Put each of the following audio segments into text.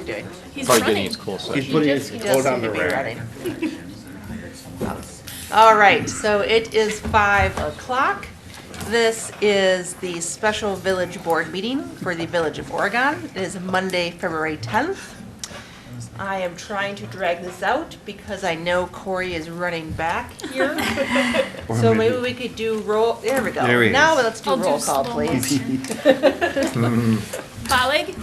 doing? He's Probably running. getting his cool He's session. putting He his does coat on seem to the be rack. running. All right, so it is 5 o'clock. This is the special village board meeting for the Village of Oregon. It is Monday, February 10th. I am trying to drag this out because I know Corey is running back here. So maybe we could do there we go. There he Now is. let's do I'll do roll call, slow please. Bollig,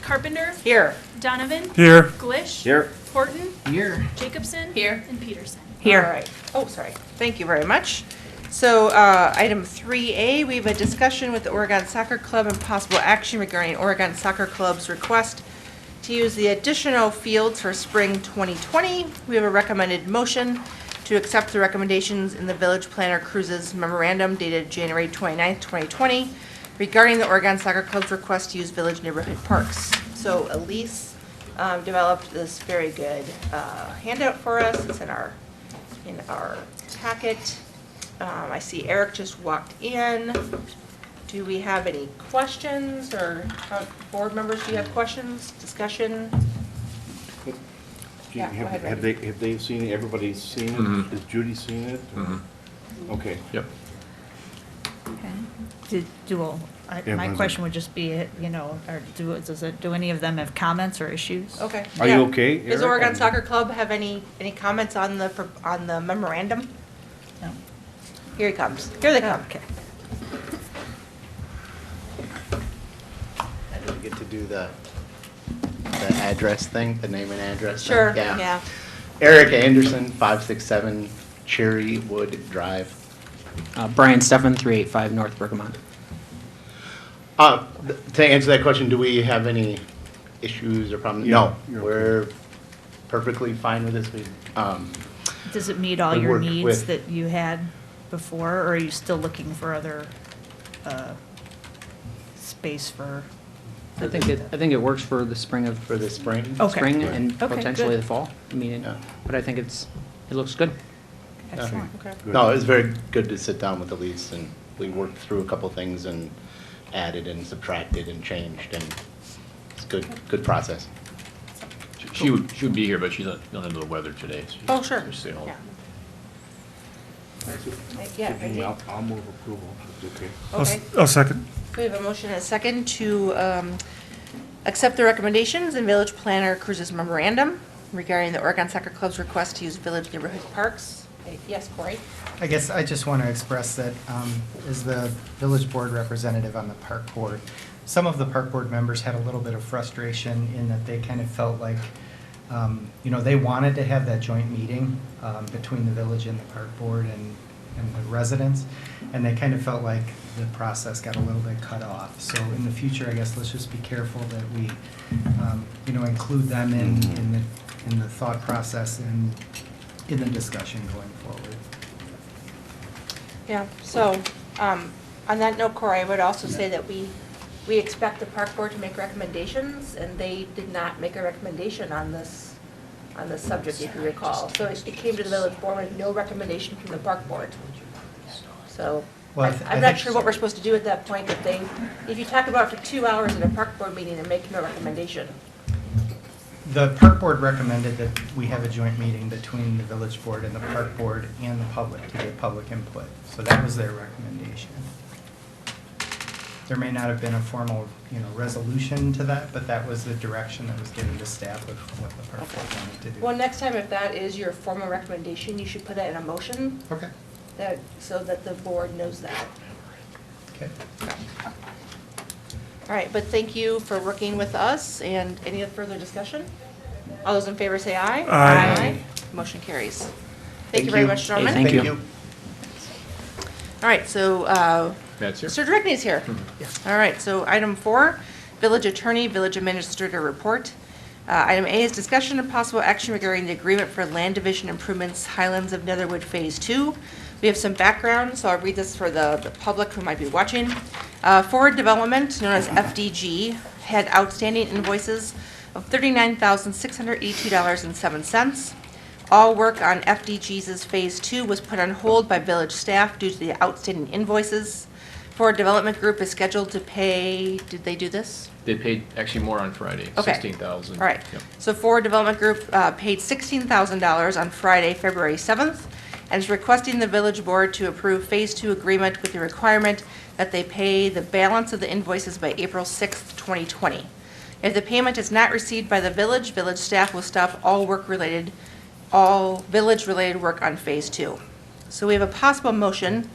Carpenter, Here. Donovan, Here. Glish, Here. Horton, Here. Jacobson, Here. and Peterson. All right. Oh, sorry. Thank you very much. So, item 3A, we have a discussion with the Oregon Soccer Club and possible action regarding Oregon Soccer Club's request to use the additional fields for spring 2020. We have a recommended motion to accept the recommendations in the Village Planner Cruises memorandum dated January 29th, 2020 regarding the Oregon Soccer Club's request to use village neighborhood parks. So Elise developed this very good handout for us. It's in our packet. I see Eric just walked in. Do we have any questions, or board members, do you have questions, discussion? Yeah, go ahead, Have they seen it? Everybody's seen it? Mhm. Has Judy seen it? Okay. Yep. Okay. Yeah, My mine's question would just be, do any of them have comments or issues? Okay. Are yeah. you okay, Does Eric? Oregon Soccer Club have any comments on the memorandum? No. Here he comes. Here they come. Okay. I didn't get to do the address thing, the name and address thing. Sure, yeah. Eric Anderson, 567 Cherrywood Drive. Brian Steffen, 385 North Bergamot. To answer that question, do we have any issues or problems? Yeah, No, you're we're perfectly fine with this. Does it meet all We your worked needs with- that you had before, or are you still looking for other space for? I think it works for the spring of For the spring? Okay. spring and Okay, potentially good. the fall. I mean, Yeah. but I think it looks good. Excellent. Okay. No, it was very good to sit down with Elise, and we worked through a couple things and added and subtracted and changed, and it's good process. She would be here, but she's under the weather today. So Oh, sure. she's staying home. Yeah. I'll move approval, if it's okay. Okay. I'll second. We have a motion and a second to accept the recommendations in Village Planner Cruises memorandum regarding the Oregon Soccer Club's request to use village neighborhood parks. Yes, Corey? I guess I just want to express that as the village board representative on the park board, some of the park board members had a little bit of frustration in that they kind of felt like, they wanted to have that joint meeting between the village and the park board and the residents, and they kind of felt like the process got a little bit cut off. So in the future, I guess let's just be careful that we, include them in the thought process and in the discussion going forward. Yeah, so, on that note, Corey, I would also say that we expect the park board to make recommendations, and they did not make a recommendation on this subject, if you recall. So it came to the village board with no recommendation from the park board. So, Well, I I'm not think- sure what we're supposed to do at that point, if you talk about it for 2 hours in a park board meeting and make no recommendation. The park board recommended that we have a joint meeting between the village board and the park board and the public to get public input. So that was their recommendation. There may not have been a formal, resolution to that, but that was the direction that was given to staff of what the park board wanted to do. Well, next time, if that is your formal recommendation, you should put that in a motion, Okay, so that the board knows that. okay. All right, but thank you for working with us, and any further discussion? All those in favor say aye. Aye. Motion carries. Thank Thank you very you. much, Hey, gentlemen. thank you. All right, so, Matt's here. Mr. Directney is here. All right, so item 4, Village Attorney, Village Administrator Report. Item A is discussion and possible action regarding the agreement for land division improvements Highlands of Netherwood Phase 2. We have some background, so I'll read this for the public who might be watching. Forward Development, known as FDG, had outstanding invoices of $39,682.07. All work on FDG's Phase 2 was put on hold by village staff due to the outstanding invoices. Ford Development Group is scheduled to pay, did they do this? They paid actually more on Friday, Okay. 16,000. All right. Yep. So Ford Development Group paid $16,000 on Friday, February 7th, and is requesting the village board to approve Phase 2 agreement with the requirement that they pay the balance of the invoices by April 6th, 2020. If the payment is not received by the village staff will stop all village-related work on Phase 2. So we have a possible motion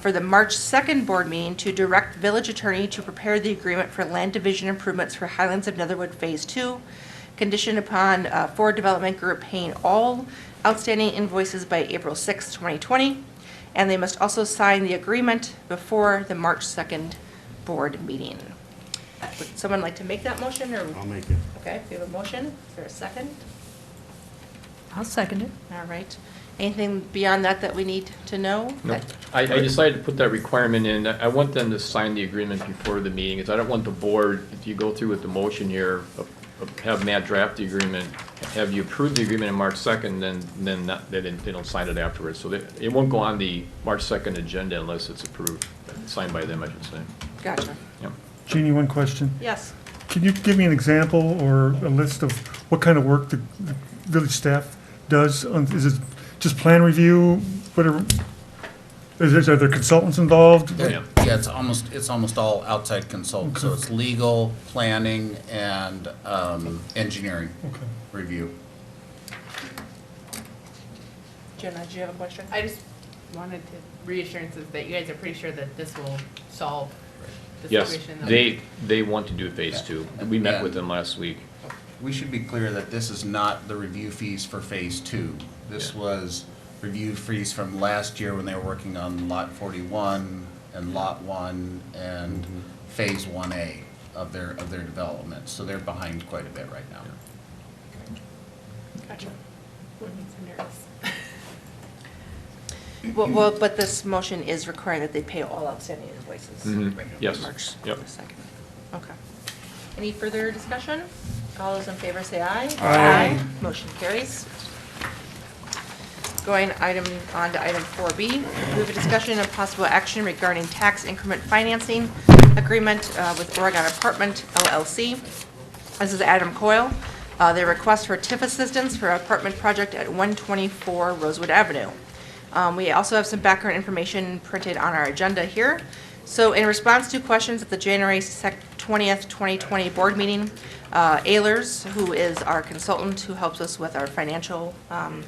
for the March 2nd board meeting to direct village attorney to prepare the agreement for land division improvements for Highlands of Netherwood Phase 2, conditioned upon Ford Development Group paying all outstanding invoices by April 6, 2020, and they must also sign the agreement before the March 2nd board meeting. Would someone like to make that motion, or? I'll make it. Okay, we have a motion. Is there a second? I'll second it. All right. Anything beyond that we need to know? No, I decided to put that requirement in. I want them to sign the agreement before the meeting, because I don't want the board, if you go through with the motion here, have Matt draft the agreement, have you approve the agreement on March 2nd, then they don't sign it afterwards. So it won't go on the March 2nd agenda unless it's approved, signed by them, I should say. Gotcha. Yep. Jeannie, one question. Yes. Can you give me an example or a list of what kind of work the village staff does? Is it just plan review, whatever? Are there consultants involved? Yeah. Yeah, it's almost all outside consultants, so it's legal, planning, and engineering Okay. review. Jenna, do you have a question? I just wanted to reassurances that you guys are pretty sure that this will solve the Yes, situation. they want to do Phase 2. We met with them last week. We should be clear that this is not the review fees for Phase 2. This Yeah. was review fees from last year when they were working on Lot 41 and Lot 1 and Phase 1A of their development. So they're behind quite a bit right now. Gotcha. What makes me nervous? Well, but this motion is requiring that they pay all outstanding invoices. Mhm. Yes. March Yep. 2nd. Okay. Any further discussion? All those in favor say aye. Aye. Motion carries. Going on to item 4B, we have a discussion of possible action regarding tax increment financing agreement with Oregon Apartment LLC. This is Adam Coyle. They request for TIF assistance for apartment project at 124 Rosewood Avenue. We also have some background information printed on our agenda here. So in response to questions at the January 20th, 2020 board meeting, Ehlers, who is our consultant who helps us with our financials on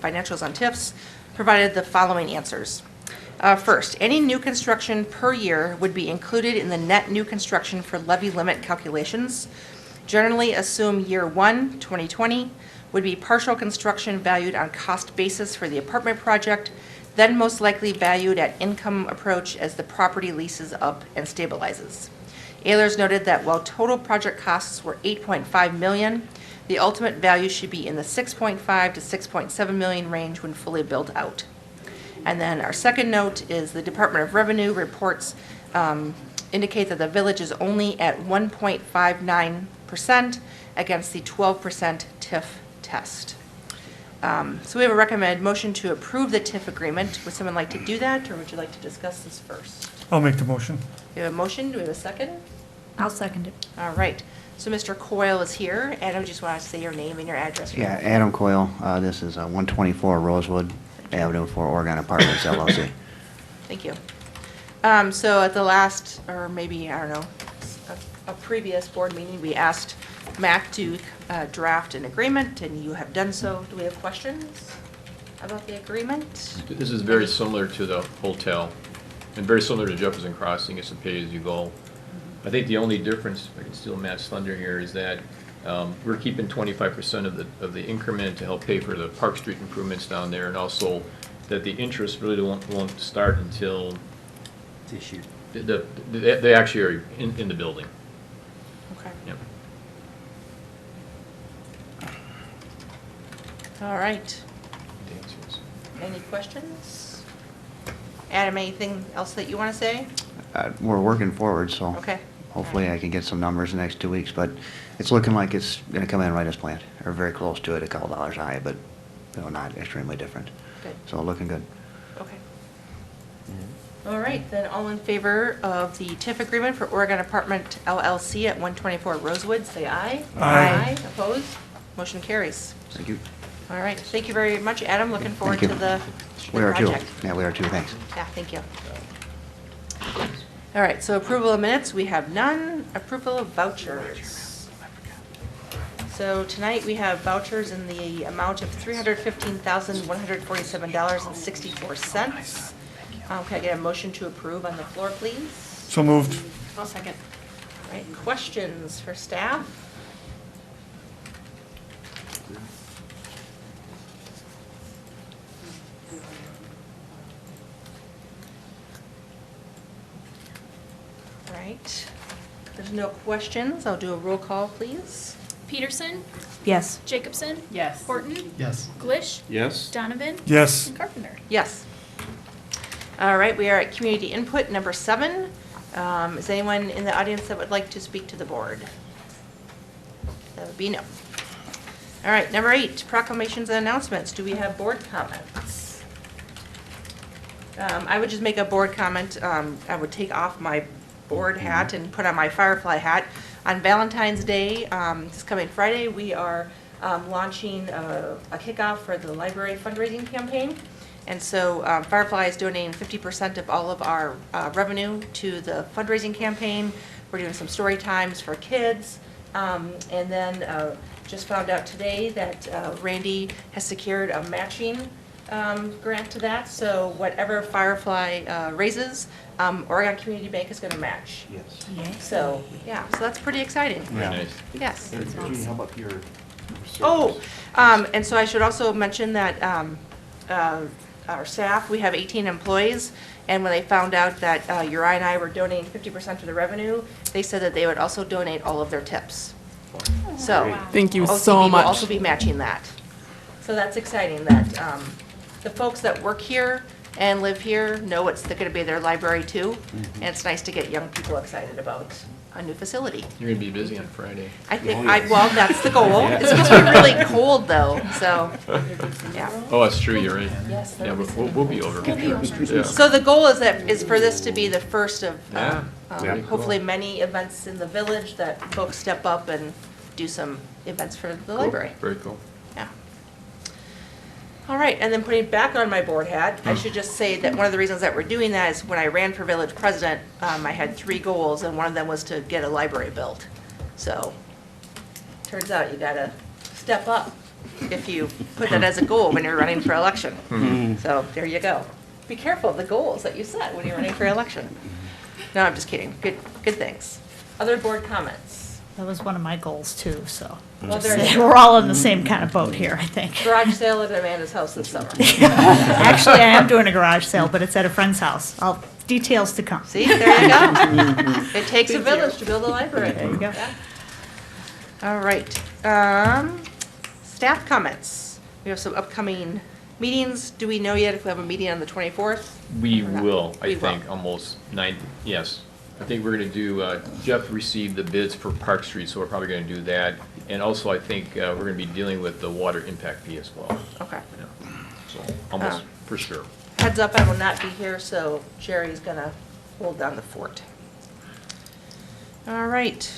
TIFs, provided the following answers. First, any new construction per year would be included in the net new construction for levy limit calculations. Generally assume year 1, 2020, would be partial construction valued on cost basis for the apartment project, then most likely valued at income approach as the property leases up and stabilizes. Ehlers noted that while total project costs were $8.5 million, the ultimate value should be in the $6.5 to $6.7 million range when fully built out. And then our second note is the Department of Revenue reports indicate that the village is only at 1.59% against the 12% TIF test. So we have a recommended motion to approve the TIF agreement. Would someone like to do that, or would you like to discuss this first? I'll make the motion. We have a motion. Do we have a second? I'll second it. All right. So Mr. Coyle is here. Adam, just want to say your name and your address. Yeah, Adam Coyle. This is 124 Rosewood Avenue for Oregon Apartments LLC. Thank you. So at the last, or maybe, I don't know, a previous board meeting, we asked Matt to draft an agreement, and you have done so. Do we have questions about the agreement? This is very similar to the hotel, and very similar to Jefferson Crossing. It's a pay-as-you-go. I think the only difference, if I can steal Matt's thunder here, is that we're keeping 25% of the increment to help pay for the Park Street improvements down there, and also that the interest really won't start until This year. they actually are in the building. Okay. Yep. All right. Any questions? Adam, anything else that you want to say? We're working forward, so Okay. hopefully I can get some numbers the next 2 weeks, but it's looking like it's going to come in right as planned, or very close to it, a couple dollars high, but not extremely different. Good. So looking good. Okay. All right, then all in favor of the TIF agreement for Oregon Apartment LLC at 124 Rosewood, say aye. Aye. Opposed? Motion carries. Thank you. All right, thank you very much, Adam. Looking forward Thank to you. the We are too. project. Yeah, we are too, thanks. Yeah, thank you. All right, so approval of minutes, we have none. Approval of vouchers. So tonight, we have vouchers in the amount of $315,147.64. Can I get a motion to approve on the floor, please? So moved. I'll second. All right, questions for staff? All right, there's no questions. I'll do a roll call, please. Peterson, Yes. Jacobson, Yes. Horton, Yes. Glish, Yes? Donovan, Yes. and Carpenter. Yes. All right, we are at community input, number 7. Is anyone in the audience that would like to speak to the board? That would be no. All right, number 8, proclamations and announcements. Do we have board comments? I would just make a board comment. I would take off my board hat and put on my Firefly hat. On Valentine's Day, this coming Friday, we are launching a kickoff for the library fundraising campaign. And so Firefly is donating 50% of all of our revenue to the fundraising campaign. We're doing some story times for kids. And then just found out today that Randy has secured a matching grant to that. So whatever Firefly raises, Oregon Community Bank is going to match. Yes. So, yeah, so that's pretty exciting. Very nice. Yes. And Jeannie, how about your Oh, service? and so I should also mention that our staff, we have 18 employees, and when they found out that Uri and I were donating 50% of the revenue, they said that they would also donate all of their tips. So. Thank you OCB so will much. also be matching that. So that's exciting that the folks that work here and live here know it's going to be their library too, and it's nice to get young people excited about a new facility. You're gonna be busy on Friday. I think, Oh, yes. well, that's the goal. It's supposed to be really cold though, so, yeah. Oh, that's true, you're right. Yes, Yeah, that'll be we'll be over. Yeah. So the goal is for this to be the first of, Yeah, very cool. hopefully many events in the village that folks step up and do some events for the library. Very cool. Yeah. All right, and then putting back on my board hat, I should just say that one of the reasons that we're doing that is when I ran for village president, I had 3 goals, and one of them was to get a library built. So, turns out you gotta step up if you put that as a goal when you're running for election. So, there you go. Be careful of the goals that you set when you're running for election. No, I'm just kidding. Good things. Other board comments? That was one of my goals too, so. Well, there you go. We're all in the same kind of boat here, I think. Garage sale at Amanda's house this summer. Actually, I am doing a garage sale, but it's at a friend's house. Details to come. See, there you go. It takes a village to build a library. There you go. Yeah. All right. Staff comments. We have some upcoming meetings. Do we know yet if we have a meeting on the 24th? We Or not? will, I We will. think, almost 9, yes. I think we're gonna do, Jeff received the bids for Park Street, so we're probably gonna do that. And also, I think, we're gonna be dealing with the water impact fee as well. Okay. Yeah. So, almost for sure. Heads up, I will not be here, so Jerry's gonna hold down the fort. All right.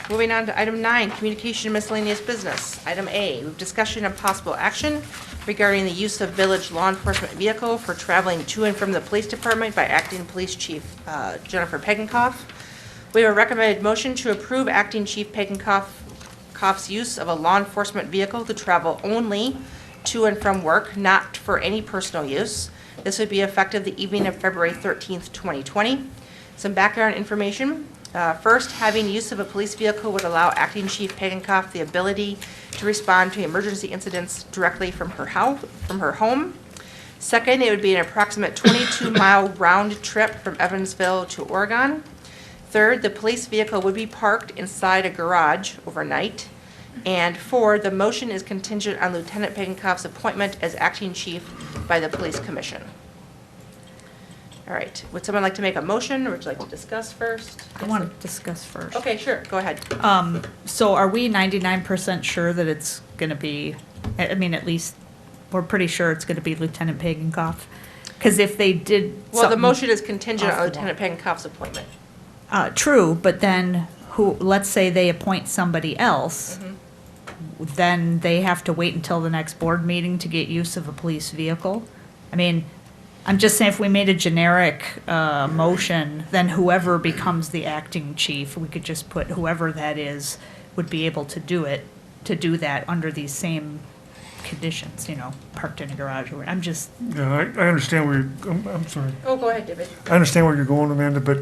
Moving on to item 9, communication and miscellaneous business. Item A, discussion and possible action regarding the use of village law enforcement vehicle for traveling to and from the police department by acting police chief Jennifer Pegenkoff. We have a recommended motion to approve acting chief Pegenkoff's use of a law enforcement vehicle to travel only to and from work, not for any personal use. This would be effective the evening of February 13th, 2020. Some background information. First, having use of a police vehicle would allow Acting Chief Pegenkoff the ability to respond to emergency incidents directly from her home. Second, it would be an approximate 22-mile round trip from Evansville to Oregon. Third, the police vehicle would be parked inside a garage overnight. And 4, the motion is contingent on Lieutenant Pegenkoff's appointment as Acting Chief by the Police Commission. All right, would someone like to make a motion, or would you like to discuss first? I want to discuss first. Okay, sure, go ahead. So are we 99% sure that it's going to be, I mean, at least, we're pretty sure it's going to be Lieutenant Pegenkoff? Because if they did Well, the something- motion is contingent off on the wall. Lieutenant Pettenkoff's appointment. True, but then let's say they appoint somebody else, then they have to wait until the next board meeting to get use of a police vehicle. I mean, I'm just saying if we made a generic, motion, then whoever becomes the acting chief, we could just put whoever that is would be able to do that under these same conditions, parked in a garage or, I'm just, Yeah, I understand where I'm sorry. Oh, go ahead, David. I understand where you're going, Amanda, but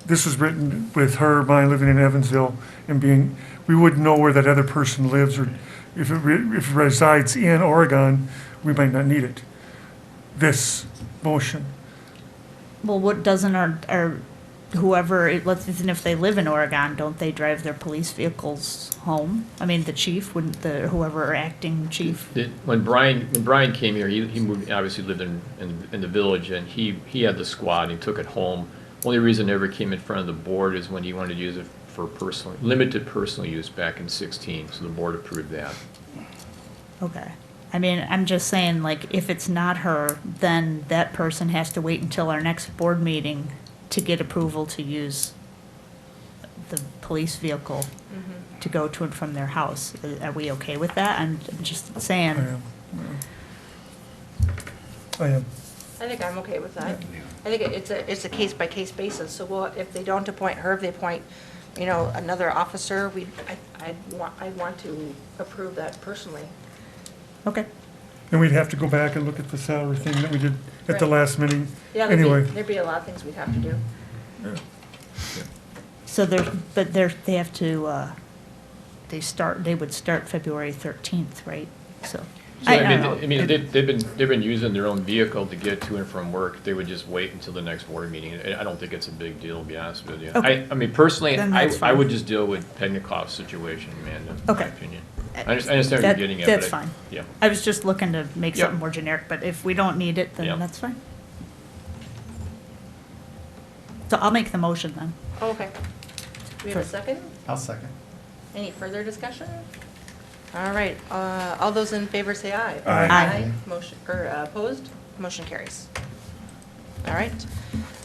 this was written with her, mine living in Evansville, and we wouldn't know where that other person lives, or if it resides in Oregon, we might not need it. This motion. well, what doesn't our whoever, even if they live in Oregon, don't they drive their police vehicles home? I mean, the chief, wouldn't whoever acting chief? When Brian came here, he moved, obviously lived in the village, and he had the squad, and he took it home. Only reason it ever came in front of the board is when he wanted to use it for limited personal use back in 2016, so the board approved that. Okay. I mean, I'm just saying, like, if it's not her, then that person has to wait until our next board meeting to get approval to use the police vehicle to go to and from their house. Are we okay with that? I'm just I saying, am. I am. I think I'm okay with that. I think it's a case-by-case basis, so if they don't appoint her, if they appoint, another officer, I'd want to approve that personally. okay. And we'd have to go back and look at the salary thing that we did at the Right. last meeting. Yeah, Anyway, there'd be a lot of things we'd have to do. So they have to, they would start February 13th, right? So, So, I don't know. I mean, they've been using their own vehicle to get to and from work. They would just wait until the next board meeting. I don't think it's a big deal, to be honest with you. Okay. I mean, personally, Then I that's fine. would just deal with Pettenkoff's situation, Amanda, in my Okay. opinion. I understand what you're That- getting at, that's but fine. Yeah. I was just looking to make Yep. something more generic, but if we don't need it, Yep. then that's fine. So I'll make the motion then. Oh, okay. Do we have a second? I'll second. Any further discussion? All right, all those in favor say aye. Aye. Aye. Motion, opposed? Motion carries. All right.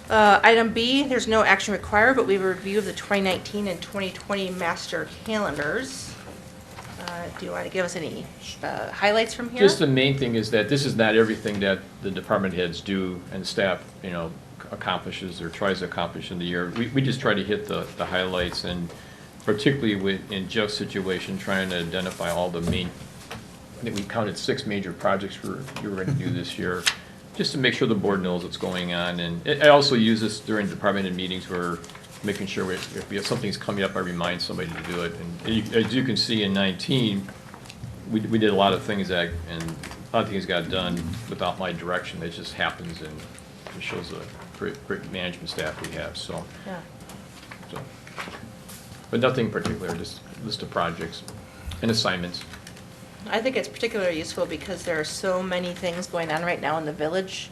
Item B, there's no action required, but we have a review of the 2019 and 2020 master calendars. Do you want to give us any highlights from here? Just the main thing is that this is not everything that the department heads do and staff, accomplishes or tries to accomplish in the year. We just try to hit the highlights, and particularly in Jeff's situation, trying to identify all the main, I think we counted 6 major projects we were going to do this year, just to make sure the board knows what's going on. And I also use this during department head meetings where making sure if we have something's coming up, I remind somebody to do it. And as you can see in 19, we did a lot of things and a lot of things got done without my direction. It just happens, and it shows the great management staff we have, so. Yeah. so. But nothing in particular, just a list of projects and assignments. I think it's particularly useful because there are so many things going on right now in the village.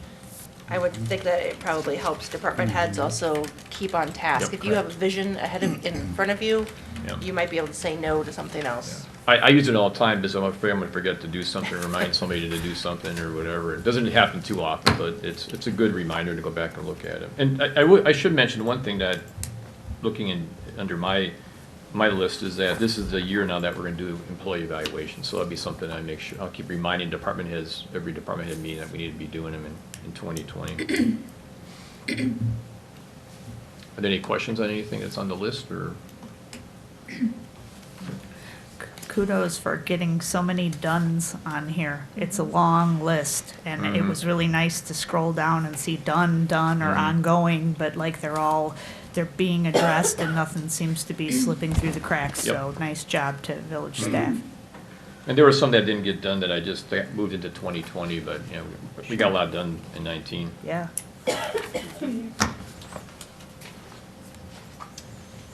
I would think that it probably helps department heads also keep on task. Yep, If you have a vision in front of you, Yep. you might be able to say no to something else. I use it all the time because I'm afraid I'm going to forget to do something, remind somebody to do something or whatever. It doesn't happen too often, but it's a good reminder to go back and look at it. And I should mention one thing that, looking under my list, is that this is the year now that we're going to do employee evaluation. So that'll be something I make sure, I'll keep reminding department heads, every department head meeting, that we need to be doing them in 2020. Are there any questions on anything that's on the list, or? Kudos for getting so many dones on here. It's a long list, and it was really nice to scroll down and see done, or ongoing, but like they're being addressed and nothing seems to be slipping through the cracks, Yep. so nice job to village staff. And there were some that didn't get done that I just moved into 2020, but, we got a lot done in 19. Yeah.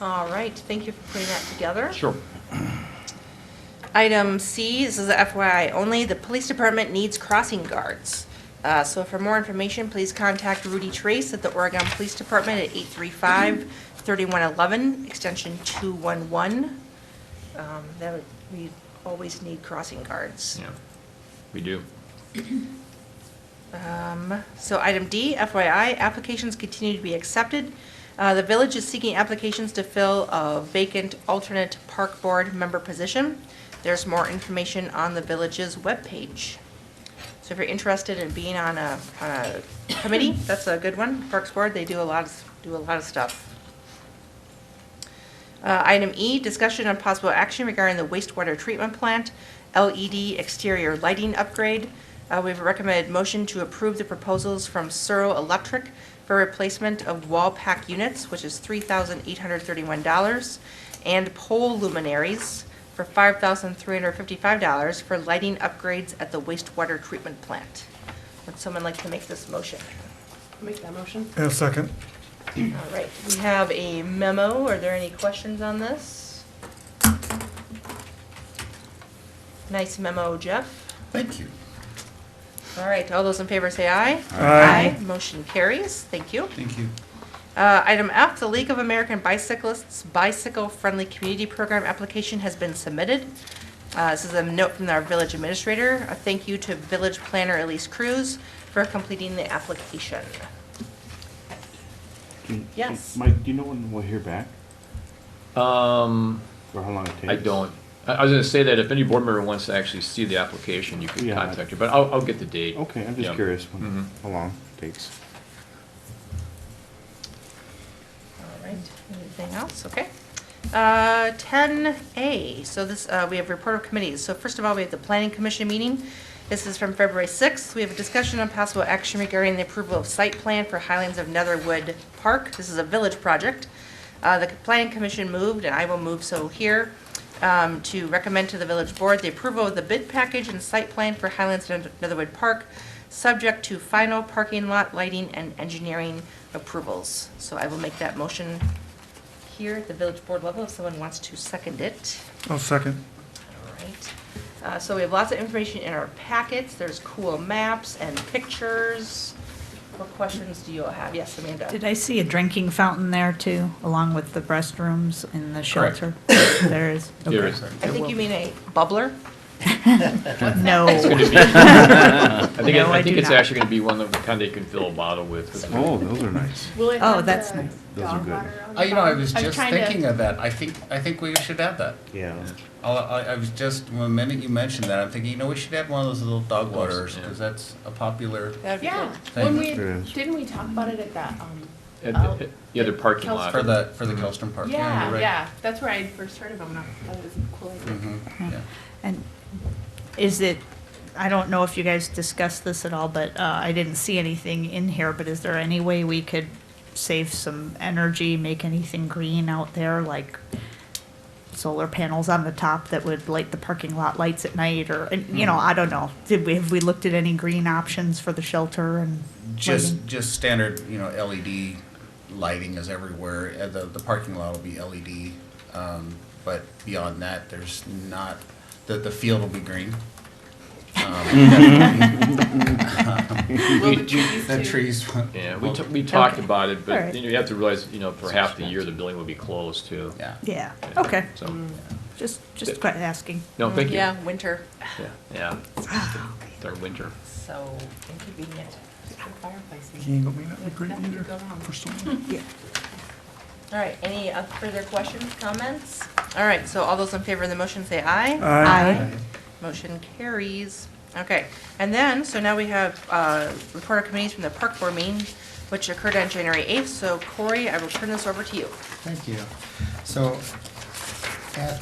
All right, thank you for putting that together. Sure. Item C, this is a FYI only, the police department needs crossing guards. So for more information, please contact Rudy Trace at the Oregon Police Department at 835-3111, extension 211. We always need crossing guards. Yeah, we do. So item D, FYI, applications continue to be accepted. The village is seeking applications to fill a vacant alternate park board member position. There's more information on the village's webpage. So if you're interested in being on a committee, that's a good one. Parks Board, they do a lot of stuff. Item E, discussion on possible action regarding the wastewater treatment plant LED exterior lighting upgrade. We have a recommended motion to approve the proposals from Suro Electric for replacement of wall pack units, which is $3,831, and pole luminaries for $5,355 for lighting upgrades at the wastewater treatment plant. Would someone like to make this motion? Make that motion. And a second. All right, we have a memo. Are there any questions on this? Nice memo, Jeff. Thank you. All right, all those in favor say aye. Aye. Motion carries. Thank you. Thank you. Item F, the League of American Bicyclists Bicycle Friendly Community Program application has been submitted. This is a note from our village administrator. A thank you to village planner Elise Cruz for completing the application. Yes. Mike, do you know when we'll hear back, Um, or how long it takes? I don't. I was gonna say that if any board member wants to actually see the application, you can Yeah. contact her, but I'll get the date. Okay, I'm just Yeah. curious Mhm. how long it takes. All right, anything else? Okay. 10A, so this, we have report of committees. So first of all, we have the Planning Commission meeting. This is from February 6th. We have a discussion on possible action regarding the approval of site plan for Highlands of Netherwood Park. This is a village project. The Planning Commission moved, and I will move so here, to recommend to the village board the approval of the bid package and site plan for Highlands of Netherwood Park, subject to final parking lot lighting and engineering approvals. So I will make that motion here at the village board level if someone wants to second it. I'll second. All right. So we have lots of information in our packets. There's cool maps and pictures. What questions do you all have? Yes, Amanda? Did I see a drinking fountain there too, along with the restrooms in the Correct. shelter? There is? There Okay. is. I think you mean a bubbler? No. It's gonna be, I think, No, I I think do it's not. actually gonna be one of the kind you can fill a bottle with. 'cause Oh, those are nice. Will it Oh, have that's the nice. Those are dog good. water on the You know, I bottom? was I'm just trying to- thinking of that. I think we should add that. Yeah. I was just, the minute you mentioned that, I'm thinking, you know, we should add one of those little dog waters, Yeah. because that's a popular, That'd be Yeah, good. when Thank we, you. didn't we talk about it at that, At Oh. the other parking lot. for the Kelston Park. yeah, you're right. yeah, that's where I first heard of them, and I thought it was a cool idea. Mhm, yeah. And is it, I don't know if you guys discussed this at all, but I didn't see anything in here, but is there any way we could save some energy, make anything green out there, like solar panels on the top that would light the parking lot lights at night, or, and, you know, I don't know. Have we looked at any green options for the shelter and lighting? Just standard, you know, LED lighting is everywhere. The parking lot will be LED, but beyond that, there's not, the field will be green. Will the trees The too? trees. Yeah, we talked Okay. about it, All but right. you have to realize, for half the year, the building will be closed too. Yeah. Yeah, okay, So, just quite asking. no, thank you. Yeah, winter, Yeah, it's our winter. so inconvenient. Fireplace. He ain't gonna be that great Nothing to either go wrong. for someone. Yeah. All right, any further questions, comments? All right, so all those in favor of the motion say aye. Aye. Motion carries. Okay, and then, so now we have report of committees from the park board meeting, which occurred on January 8th. So Corey, I will turn this over to you. Thank you. So at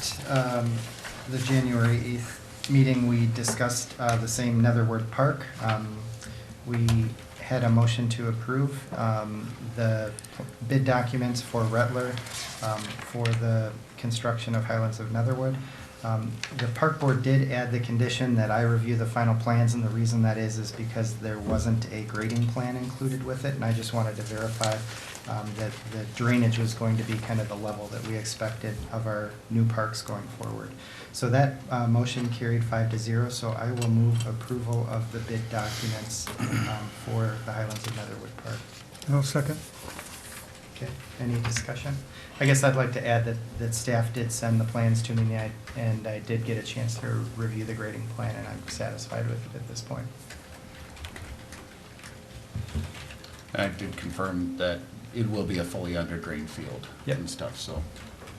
the January 8th meeting, we discussed the same Netherwood Park. We had a motion to approve the bid documents for Rettler for the construction of Highlands of Netherwood. The park board did add the condition that I review the final plans, and the reason that is because there wasn't a grading plan included with it, and I just wanted to verify that the drainage was going to be kind of the level that we expected of our new parks going forward. So that motion carried 5-0, so I will move approval of the bid documents for the Highlands of Netherwood Park. I'll second. Okay, any discussion? I guess I'd like to add that staff did send the plans to me, and I did get a chance to review the grading plan, and I'm satisfied with it at this point. And I did confirm that it will be a fully under drained field Yep. and stuff, so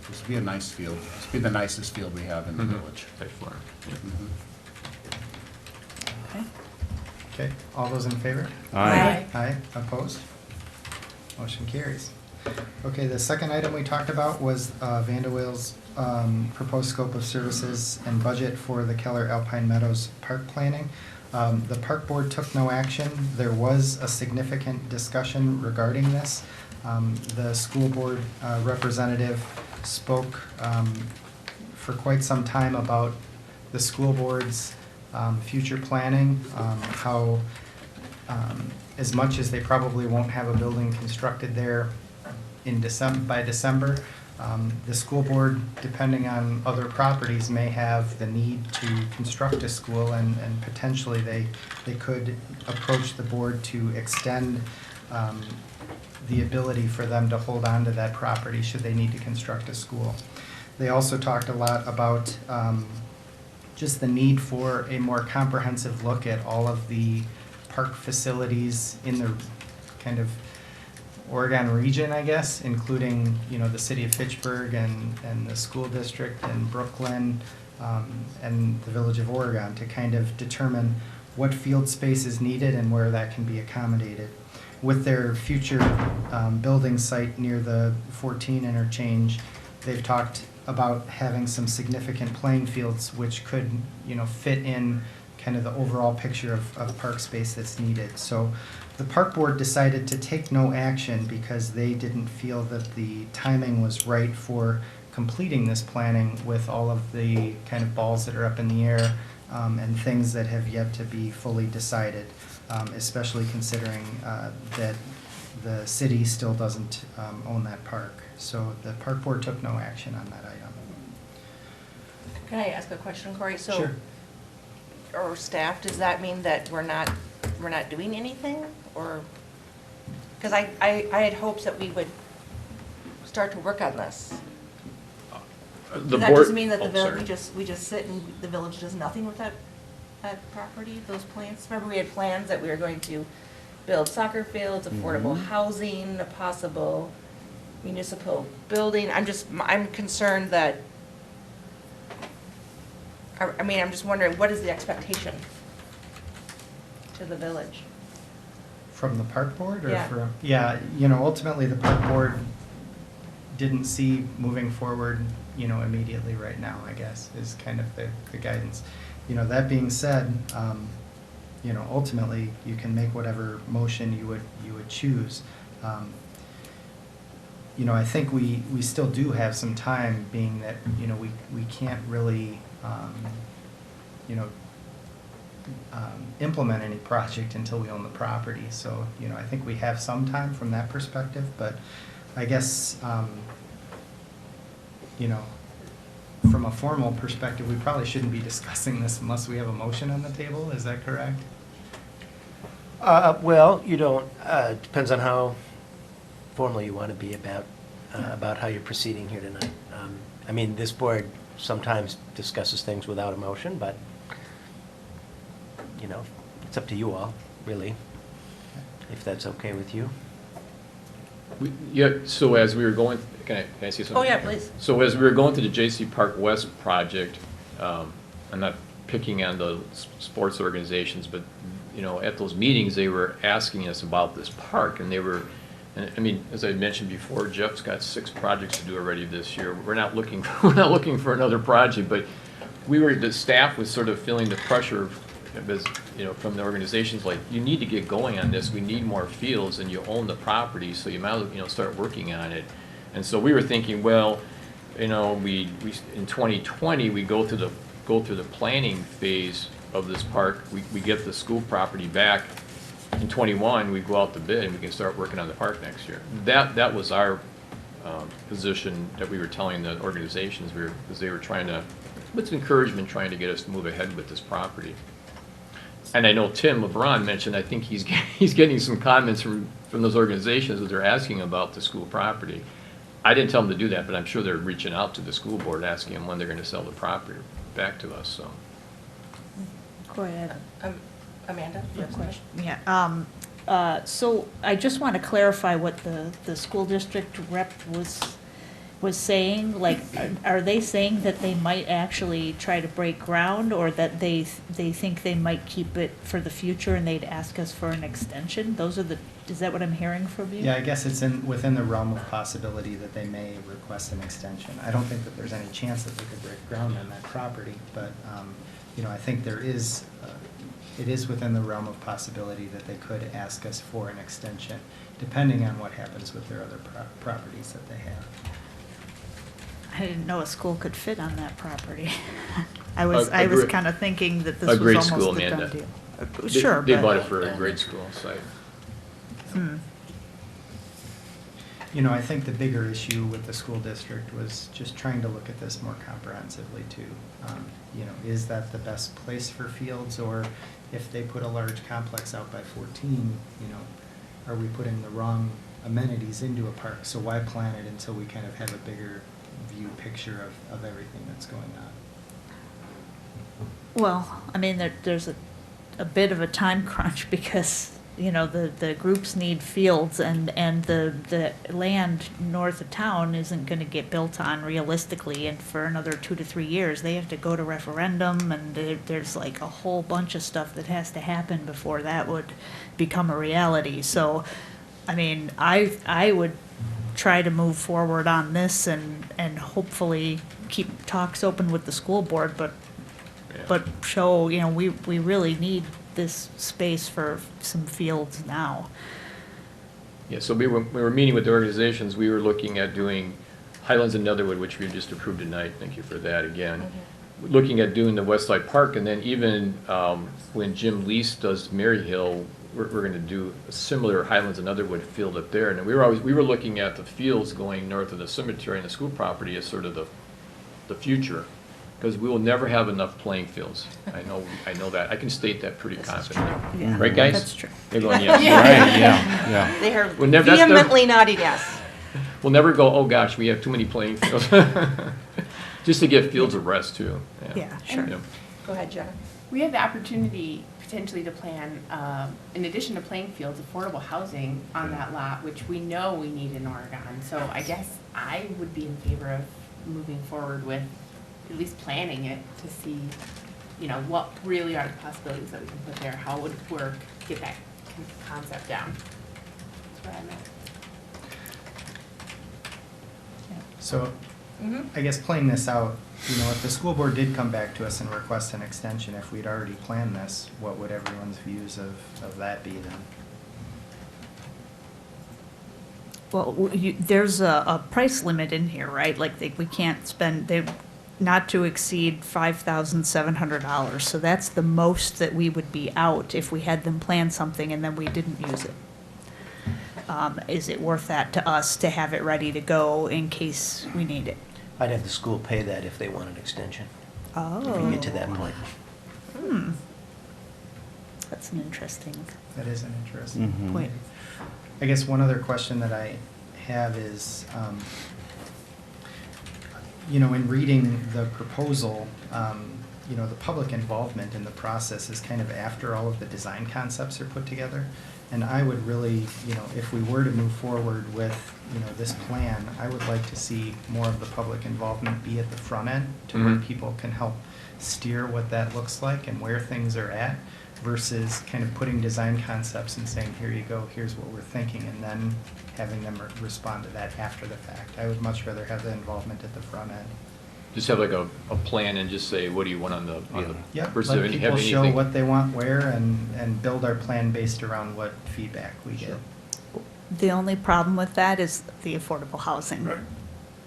this will be a nice field. This will be the nicest field we have in the village. By far. Yeah. Mhm. Okay, all those in favor? Aye. Aye, opposed? Motion carries. Okay, the second item we talked about was Vanderwill's proposed scope of services and budget for the Keller Alpine Meadows Park planning. The park board took no action. There was a significant discussion regarding this. The school board representative spoke for quite some time about the school board's future planning, how as much as they probably won't have a building constructed there in by December, the school board, depending on other properties, may have the need to construct a school, and potentially they could approach the board to extend the ability for them to hold on to that property should they need to construct a school. They also talked a lot about just the need for a more comprehensive look at all of the park facilities in the kind of Oregon region, I guess, including, you know, the city of Fitchburg and the school district and Brooklyn and the village of Oregon, to kind of determine what field space is needed and where that can be accommodated. With their future building site near the 14 interchange, they've talked about having some significant playing fields which could, you know, fit in kind of the overall picture of park space that's needed. So the park board decided to take no action because they didn't feel that the timing was right for completing this planning with all of the kind of balls that are up in the air and things that have yet to be fully decided, especially considering that the city still doesn't own that park. So the park board took no action on that item. Can I ask a question, Corey? So, Sure. or staff, does that mean that we're not doing anything, or? Because I had hopes that we would start to work on this. The Does that board- just mean that the oh, village, sorry. we just sit and the village does nothing with that property, those plans? Remember, we had plans that we were going to build soccer fields, affordable housing, a possible municipal building. I'm concerned that, I mean, I'm just wondering, what is the expectation to the village? From the park board or Yeah. from? Yeah, you know, ultimately the park board didn't see moving forward, you know, immediately right now, I guess, is kind of the guidance. You know, that being said, you know, ultimately you can make whatever motion you would choose. You know, I think we still do have some time, being that, you know, we can't really, you know, implement any project until we own the property. So, you know, I think we have some time from that perspective, but I guess, you know, from a formal perspective, we probably shouldn't be discussing this unless we have a motion on the table. Is that correct? Well, you don't, depends on how formally you want to be about how you're proceeding here tonight. I mean, this board sometimes discusses things without a motion, but, you know, it's up to you all, really, if that's okay with you. Yeah, so as we were going, can I say something? Oh, yeah, please. So as we were going through the J.C. Park West project, I'm not picking on the sports organizations, but, you know, at those meetings, they were asking us about this park, and they were, and I mean, as I mentioned before, Jeff's got 6 projects to do already this year. We're not looking for another project, but the staff was sort of feeling the pressure of, you know, from the organizations, like, you need to get going on this, we need more fields, and you own the property, so you might, you know, start working on it. And so we were thinking, well, you know, we in 2020, we go through the planning phase of this park, we get the school property back. In 21, we go out to bid, and we can start working on the park next year. That was our position that we were telling the organizations, because they were trying to, with encouragement, trying to get us to move ahead with this property. And I know Tim LeBron mentioned, I think he's getting some comments from those organizations that they're asking about the school property. I didn't tell them to do that, but I'm sure they're reaching out to the school board, asking them when they're going to sell the property back to us, so. Go ahead. Amanda, you have a question? Yeah, So I just want to clarify what the school district rep was saying. Like, are they saying that they might actually try to break ground, or that they think they might keep it for the future and they'd ask us for an extension? Is that what I'm hearing from you? Yeah, I guess it's within the realm of possibility that they may request an extension. I don't think that there's any chance that they could break ground on that property, but, I think it is within the realm of possibility that they could ask us for an extension, depending on what happens with their other properties that they have. I didn't know a school could fit on that property. I was great- kind of thinking that this A was grade school, almost a done Amanda. deal. Sure, They but. bought it for a grade school site. Hmm. I think the bigger issue with the school district was just trying to look at this more comprehensively too. Is that the best place for fields, or if they put a large complex out by 14, are we putting the wrong amenities into a park? So why plan it until we kind of have a bigger view picture of everything that's going on? Well, I mean, there's a bit of a time crunch because, the groups need fields, and the land north of town isn't gonna get built on realistically, and for another 2 to 3 years. They have to go to referendum, and there's like a whole bunch of stuff that has to happen before that would become a reality. So, I mean, I would try to move forward on this and hopefully keep talks open with the school board, but show, we really need this space for some fields now. Yeah, so we were meeting with the organizations, we were looking at doing Highlands and Netherwood, which we just approved tonight, thank you for that again. Looking at doing the Westside Park, and then even when Jim Lease does Maryhill, we're gonna do a similar Highlands and Netherwood field up there. And we were looking at the fields going north of the cemetery and the school property as sort of the future, because we will never have enough playing fields. I know that. I can state that pretty confidently. Yeah, Right, guys? that's true. They're going, yes. Right, yeah. They are Well, never- that's never- vehemently nodding yes. We'll never go, oh gosh, we have too many playing fields. Just to give fields a rest too. Yeah, sure. Yeah. Go ahead, Jenna. We have the opportunity potentially to plan, in addition to playing fields, affordable housing on that lot, which we know we need in Oregon. So I guess I would be in favor of moving forward with at least planning it to see, what really are the possibilities that we can put there, how it would work, get that concept down. That's where I'm at. So, I guess playing this out, if the school board did come back to us and request an extension, if we'd already planned this, what would everyone's views of that be then? Well, there's a price limit in here, right? Like, we can't spend, not to exceed $5,700. So that's the most that we would be out if we had them plan something and then we didn't use it. Is it worth that to us to have it ready to go in case we need it? I'd have the school pay that if they want an extension, Oh. if we get to that point. That's an interesting That is an interesting Mhm. point. I guess one other question that I have is, in reading the proposal, the public involvement in the process is kind of after all of the design concepts are put together. And I would really, if we were to move forward with, this plan, I would like to see more of the public involvement be at the front end to where people can help steer what that looks like and where things are at, versus kind of putting design concepts and saying, here you go, here's what we're thinking, and then having them respond to that after the fact. I would much rather have the involvement at the front end. Just have like a plan and just say, what do you want on the Yeah, versus let have people show anything- what they want where, and build our plan based around what feedback we get. The only problem with that is the affordable housing. Right.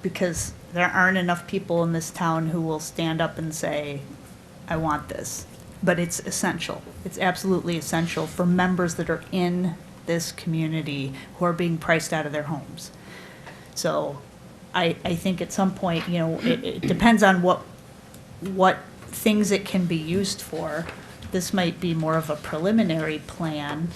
Because there aren't enough people in this town who will stand up and say, I want this. But it's essential. It's absolutely essential for members that are in this community who are being priced out of their homes. So I think at some point, it depends on what things it can be used for. This might be more of a preliminary plan,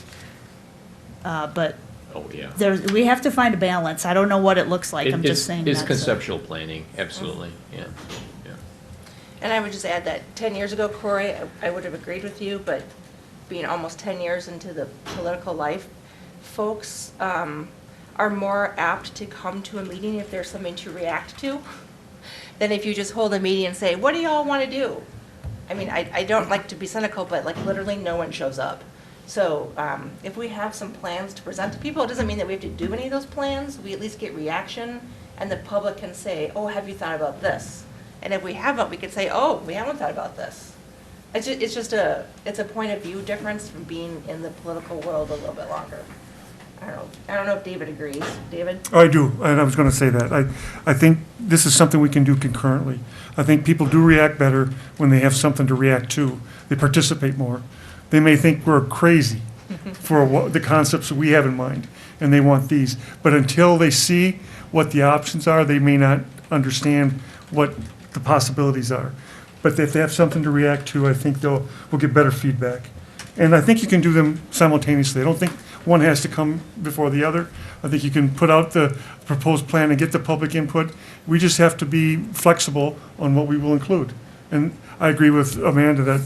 but Oh, yeah. we have to find a balance. I don't know what it looks like. I'm just saying. It's that's conceptual planning, absolutely, yeah. And I would just add that 10 years ago, Corey, I would have agreed with you, but being almost 10 years into the political life, folks are more apt to come to a meeting if there's something to react to than if you just hold a meeting and say, what do y'all want to do? I mean, I don't like to be cynical, but like literally no one shows up. So if we have some plans to present to people, it doesn't mean that we have to do any of those plans. We at least get reaction, and the public can say, oh, have you thought about this? And if we haven't, we could say, oh, we haven't thought about this. It's just a point of view difference from being in the political world a little bit longer. I don't know if David agrees. David? I do, and I was gonna say that. I think this is something we can do concurrently. I think people do react better when they have something to react to. They participate more. They may think we're crazy for the concepts that we have in mind, and they want these. But until they see what the options are, they may not understand what the possibilities are. But if they have something to react to, I think we'll get better feedback. And I think you can do them simultaneously. I don't think one has to come before the other. I think you can put out the proposed plan and get the public input. We just have to be flexible on what we will include. And I agree with Amanda that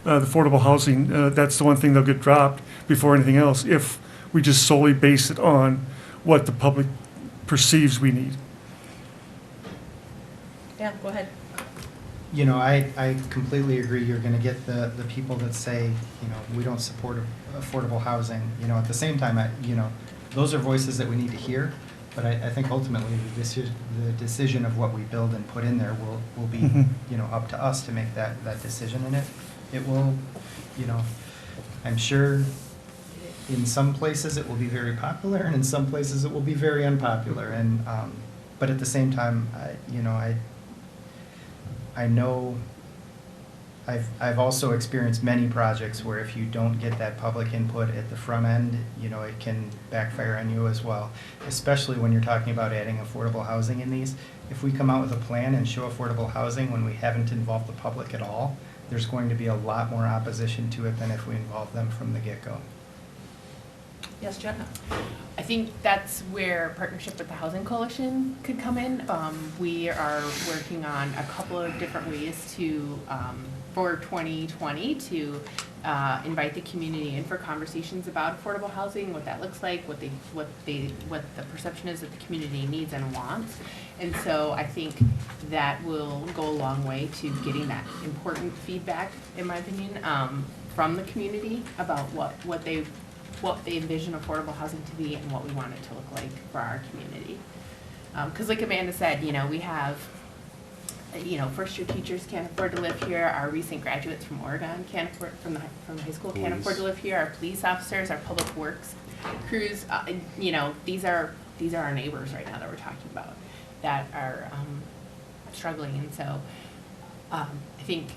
the affordable housing, that's the one thing that'll get dropped before anything else if we just solely base it on what the public perceives we need. Yeah, go ahead. You know, I completely agree. You're gonna get the people that say, you know, we don't support affordable housing. You know, at the same time, those are voices that we need to hear. But I think ultimately, the decision of what we build and put in there will be, you know, up to us to make that decision. And it will, you know, I'm sure in some places it will be very popular, and in some places it will be very unpopular. And but at the same time, I know I've also experienced many projects where if you don't get that public input at the front end, you know, it can backfire on you as well, especially when you're talking about adding affordable housing in these. If we come out with a plan and show affordable housing when we haven't involved the public at all, there's going to be a lot more opposition to it than if we involve them from the get-go. Yes, Jenna? I think that's where partnership with the Housing Coalition could come in. We are working on a couple of different ways to, for 2020, to invite the community in for conversations about affordable housing, what that looks like, what the perception is that the community needs and wants. And so I think that will go a long way to getting that important feedback, in my opinion, from the community about what they envision affordable housing to be and what we want it to look like for our community. Because like Amanda said, you know, we have, you know, first-year teachers can't afford to live here. Our recent graduates from Oregon can't afford, from high school can't afford to live here. Our police officers, our public works crews, you know, these are our neighbors right now that we're talking about that are struggling. And so I think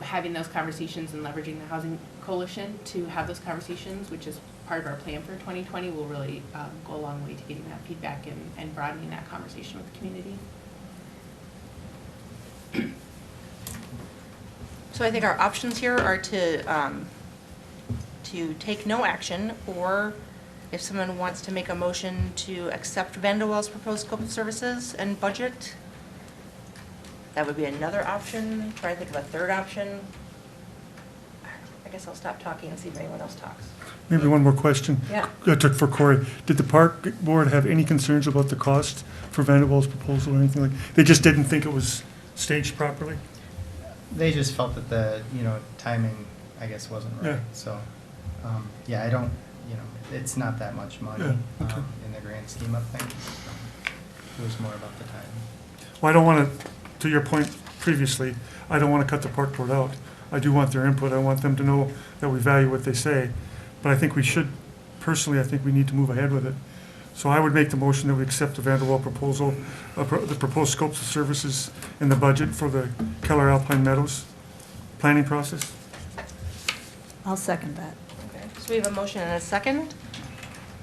having those conversations and leveraging the Housing Coalition to have those conversations, which is part of our plan for 2020, will really go a long way to getting that feedback and broadening that conversation with the community. So I think our options here are to take no action, or if someone wants to make a motion to accept Vanderwell's proposed scope of services and budget, that would be another option. Try to think of a third option. I guess I'll stop talking and see if anyone else talks. Maybe one more question. Yeah. For Corey. Did the park board have any concerns about the cost for Vanderwell's proposal or anything like? They just didn't think it was staged properly? They just felt that the, you know, timing, I guess, wasn't right. Yeah. So, yeah, I don't, you know, it's not that much money Yeah, okay. In the grand scheme of things. It was more about the timing. Well, I don't want to your point previously, I don't want to cut the park board out. I do want their input. I want them to know that we value what they say. But I think we should, personally, I think we need to move ahead with it. So I would make the motion that we accept the Vanderwell proposal, the proposed scopes of services in the budget for the Keller Alpine Meadows planning process. I'll second that. Okay, so we have a motion and a second.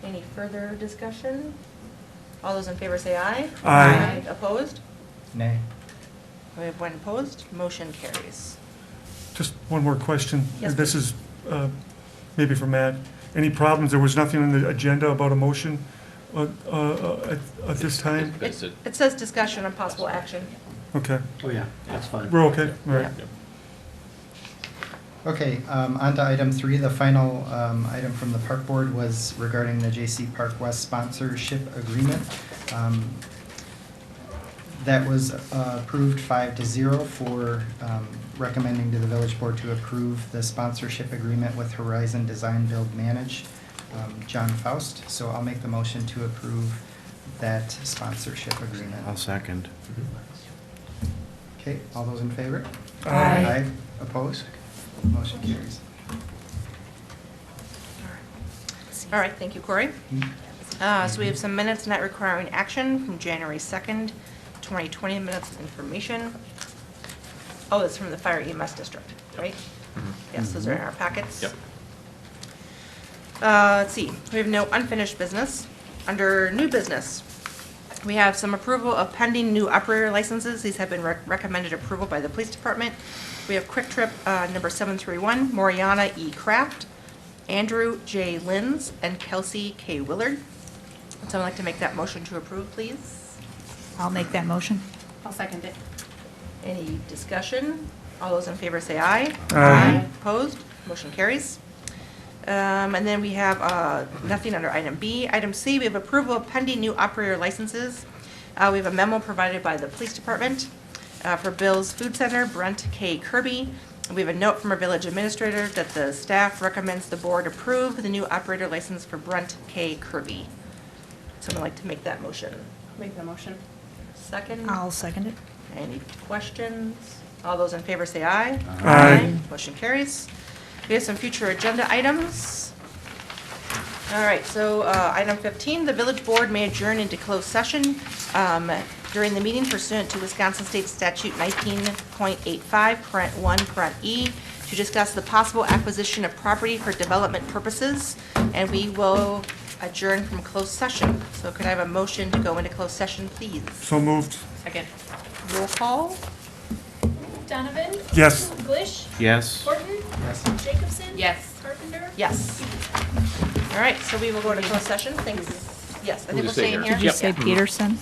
Any further discussion? All those in favor say aye. Aye. Opposed? Nay. We have one opposed. Motion carries. Just one more question. Yes, This is maybe for Matt. Any problems? There was nothing on the agenda about a motion at this time? That's it. It says discussion on possible action. Okay. Oh, yeah, that's fine. We're okay? All right. Yeah. Okay, on to item 3. The final item from the Park Board was regarding the J.C. Park West sponsorship agreement. That was approved 5-0 for recommending to the village board to approve the sponsorship agreement with Horizon Design Build Manage, John Faust. So I'll make the motion to approve that sponsorship agreement. I'll second. Okay, all those in favor? Aye. Opposed? Motion carries. All right, thank you, Corey. So we have some minutes not requiring action from January 2nd, 2020, minutes of information. Oh, that's from the Fire EMS District, right? Yes, those are in our packets. Yep. Let's see, we have no unfinished business. Under new business, we have some approval of pending new operator licenses. These have been recommended approval by the police department. We have Quick Trip number 731, Moriana E. Kraft, Andrew J. Linz, and Kelsey K. Willard. Would someone like to make that motion to approve, please? I'll make that motion. I'll second it. Any discussion? All those in favor say aye. Aye. Opposed? Motion carries. And then we have nothing under item B. Item C, we have approval of pending new operator licenses. We have a memo provided by the police department for Bill's Food Center, Brent K. Kirby. We have a note from our village administrator that the staff recommends the board approve the new operator license for Brent K. Kirby. Someone like to make that motion? Make the motion. Second? I'll second it. Any questions? All those in favor say aye. Aye. Motion carries. We have some future agenda items. All right, so item 15, the village board may adjourn into closed session during the meeting pursuant to Wisconsin State Statute 19.85, parent 1, parent E, to discuss the possible acquisition of property for development purposes, and we will adjourn from closed session. So could I have a motion to go into closed session, please? So moved. Second. Roll call? Donovan? Yes. Glish? Yes. Horton? Yes. Jacobson? Yes. Carpenter? Yes. All right, so we will go into closed session. Thanks. Yes, I think We'll we'll just stay stay in here. here. Did you Yep. say Peterson?